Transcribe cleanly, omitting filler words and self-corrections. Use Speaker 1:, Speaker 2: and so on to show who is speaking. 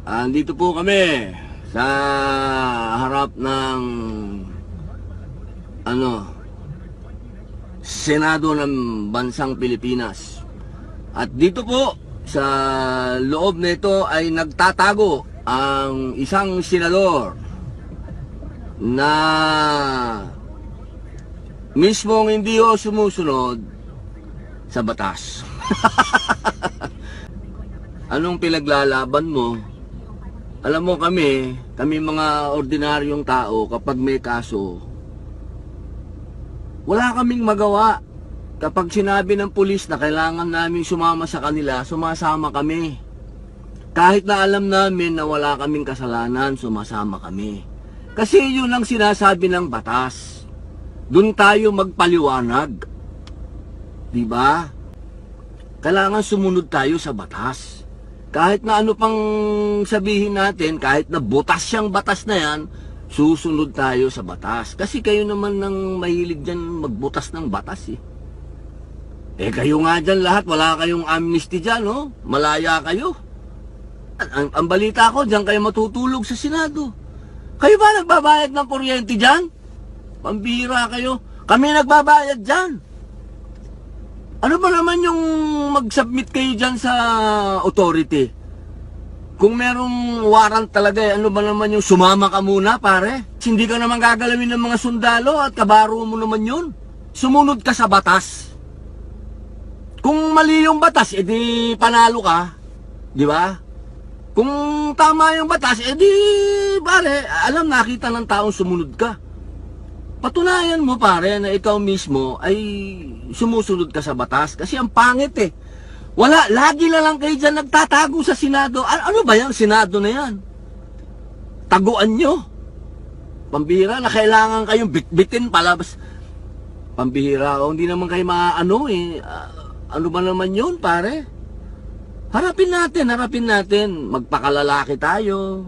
Speaker 1: Andito po kami sa harap ng Senado ng Bansang Pilipinas. At dito po sa loob nito ay nagtatago ang isang senador na mismong hindi ho sumusunod sa batas. Anong pinaglalaban mo? Alam mo kami mga ordinaryong tao, kapag may kaso, wala kaming magawa. Kapag sinabi ng pulis na kailangan namin sumama sa kanila, sumasama kami. Kahit na alam namin na wala kaming kasalanan, sumasama kami. Kasi yun ang sinasabi ng batas. Doon tayo magpaliwanag. Diba? Kailangan sumunod tayo sa batas. Kahit na ano pang sabihin natin, kahit na butas siyang batas na yan, susunod tayo sa batas. Kasi kayo naman nang mahilig dyan magbutas ng batas eh. Kayo nga dyan lahat, wala kayong amnesty dyan, no? Malaya kayo. Ang balita ko, dyan kayo matutulog sa Senado. Kayo ba nagbabayad ng kuryente dyan? Pambihira kayo. Kami nagbabayad dyan. Ano ba naman yung mag-submit kayo dyan sa authority? Kung merong warrant talaga, ano ba naman yung sumama ka muna, pare? Hindi ka naman gagalawin ng mga sundalo at kabaro mo naman yun. Sumunod ka sa batas. Kung mali yung batas, edi panalo ka. Di ba? Kung tama yung batas, edi pare, alam, nakita ng taong sumunod ka. Patunayan mo pare na ikaw mismo ay sumusunod ka sa batas. Kasi ang pangit eh. Wala, lagi na lang kayo dyan nagtatago sa Senado. Ano ba yan, Senado na yan? Taguan nyo. Pambihira na kailangan kayong bitbitin palabas. Pambihira, hindi naman kayo maano eh. Ano ba naman yun pare? Harapin natin. Magpakalalaki tayo.